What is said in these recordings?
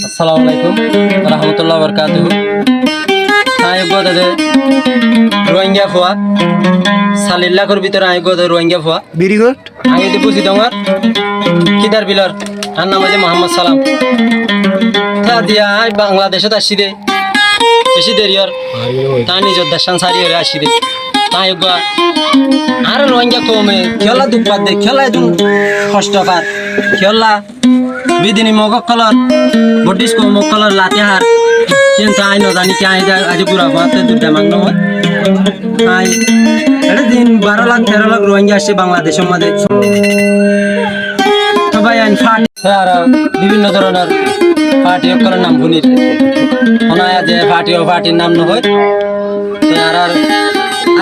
আসসালামু আলাইকুম রহমতুল্লাহ বরকাতুহু। আয়োগ্য দাদে রোহিঙ্গা খোয়া সালিল্লাখর ভিতরে আয়োগ্য রোহিঙ্গা খোয়া ভেরি গুড। আমি যদি বুঝি তোমার কিদার বিলর আর নাম আছে মোহাম্মদ সালাম। তা দিয়া বাংলাদেশত আসি দে বেশি দেরিয়র তা নিজের দেশান সারি হয়ে আসি দে তা আয়োগ্য আর রোহিঙ্গা কমে খেলা দুপাত দে খেলা একদম কষ্ট পার খেলা বিদিনী মগকলর বডিস কো মগকলর লাতে হার কিন্তু আই নজানি কি আই আজ পুরা বাতে দুটা মাংন হয় আই এটা দিন 12 লাখ 13 লাখ রোহিঙ্গা আসছে বাংলাদেশের মধ্যে। তো ভাই আইন ফাট আর বিভিন্ন ধরনের পার্টি অকলের নাম শুনির শোনায় যে পার্টির নাম নহয় আর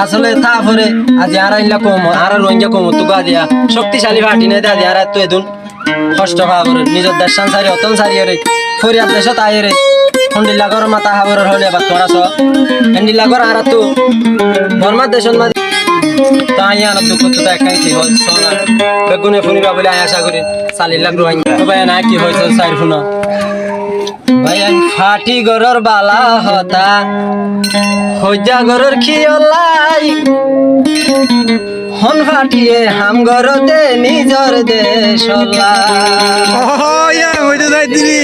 আসলে তারপরে আজ আর আইলা কম আর রোহিঙ্গা কম তো গা দিয়া শক্তিশালী পার্টি নেই দাদি আর তো এদুন কষ্ট খাবার নিজের দেশ সারি অতন সারি রে ফরিয়াদ দেশত আয় রে হন্ডিলাগর মাথা খাবার হলে বা তোরা সব হন্ডিলাগর আর তো ধর্মার দেশত মাঝে তাই আনব দুঃখ তো একাই কি হয় সোনা বেগুনে ফুনিবা বলে আশা করি 40 লাখ রোহিঙ্গা ভাই না কি হয়েছে সাইর ফুনা ভাই ফাটি গরর বালা হতা হইজা গরর খিয়লাই হন ফাটিয়ে হাম গরতে নিজর দেশলা ওইটা যাই দিলি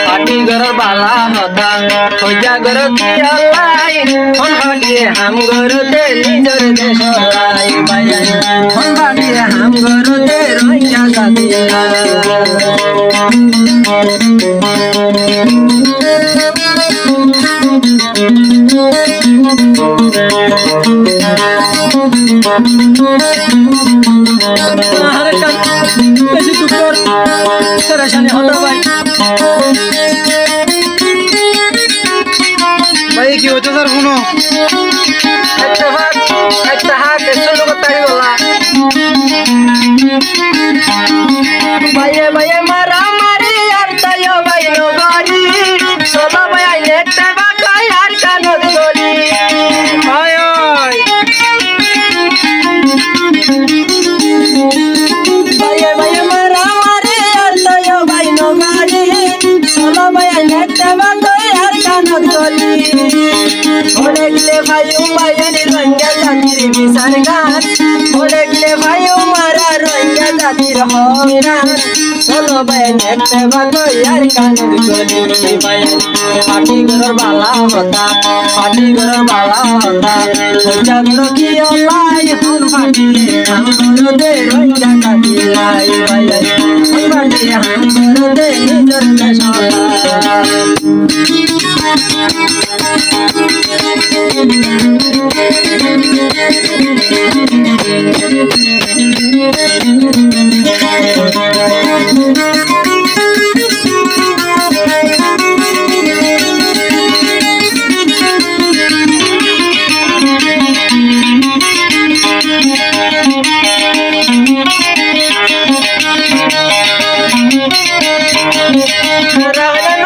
ফাটি গরর বালা হতা হইজা গরর খিয়লাই হন ফাটিয়ে হাম গরতে নিজর দেশলাই ভাই হন ফাটিয়ে হাম গরতে রইয়া জাতিলা বেশি দুঃখর পরেশানি হলো ভাই কি হচ্ছে স্যার শুনো একটা হাত চলো তাই বলা ভাইয়ে ভাইয়ে মারা মারি আর তাই ভাই নগরি সবা ভাই নেটে বাকাই আর কানদ গলি আয় আয় ভাইয়ে ভাইয়ে মারা মারি আর তাই ভাই নগরি সবা ভাই নেটে বাকাই আর কানদ গলি ওড়েগলে ভাই ভাইয়ের রঙ্গা জাতির বিসার গান ওড়েগলে ভাই মারা রঙ্গা জাতির হংগান চলো ভাই নেটে বাকাই আর কানদ গলি ভাই পাটি গরর বালা হতা পাটি গরর বালা হতা হইজা গরো কি অলাই হন পাটি হাম গরো দে রঙ্গা জাতি লাই ভাই হন পাটি হাম গরো দে নিজর দেশলা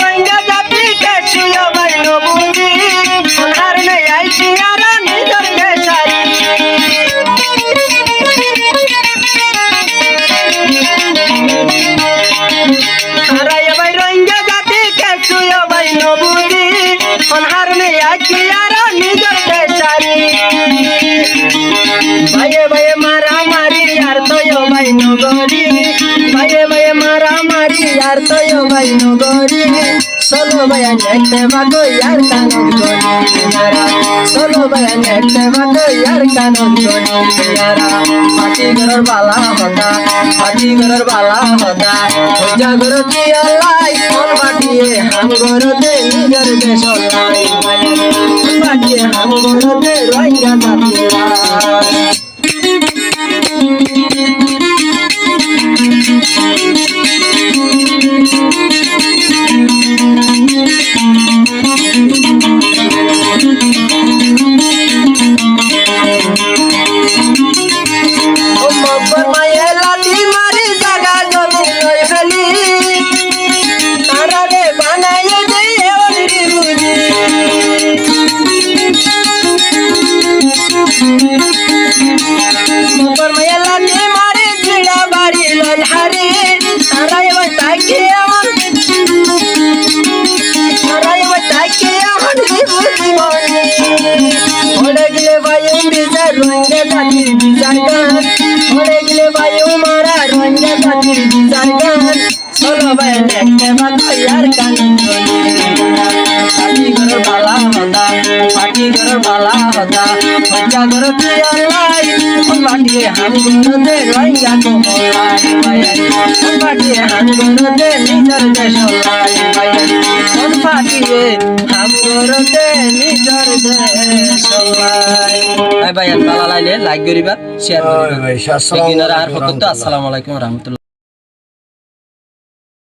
রঙ্গা জাতি কে ছুঁয়ো ভাই নবুজি সোনার নেই আইছি আর নিজর দেশারি হারাই ভাই রঙ্গা জাতি কে ছুঁয়ো ভাই নবুজি সোনার নেই আইছি আর নিজর দেশারি ভাইয়ে ভাইয়ে মারা মারি আর তোয় ভাই নগরি ভাইয়ে ভাইয়ে মারা মারি আর তোয় ভাই নগরি চলো ভাই নেটে বাগো ইয়ার কানদ গনি ইয়ারা চলো ভাই নেটে বাগো ইয়ার কানদ গনি ইয়ারা পাটি গরর বালা হতা পাটি গরর বালা হতা হইজা গরো কি আলাই কোন পাটিয়ে হাম গরতে নিজর দেশলাই কোন পাটিয়ে হাম গরতে রইয়া জাতিলা ও মব্বর মায়ে লাঠি মারি জাগা জমি লই ফেলি তারা রে বানাইয়ে দে ওলি বুঝি রোহিঙ্গা জাতির বিচার গান মরে গেলে ভাই উমারা রোহিঙ্গা জাতির বিচার গান চলো ভাই দেখতে বাতাই আর কানি পাটি ঘর বালা হতা পাটি ঘর বালা হতা পঞ্চা ঘর দিয়া লাই পাটি হাম ঘর দে রোহিঙ্গা তো মোলাই পাটি হাম ঘর দে নিজর দেশ লাই পাটি হাম ঘর দে নিজর দেশ লাই ভাই ভাই বালা লাইলে লাইক করিবা শেয়ার করিবা ভাই আর ফকত আসসালামু আলাইকুম ওয়া রাহমাতুল্লাহ।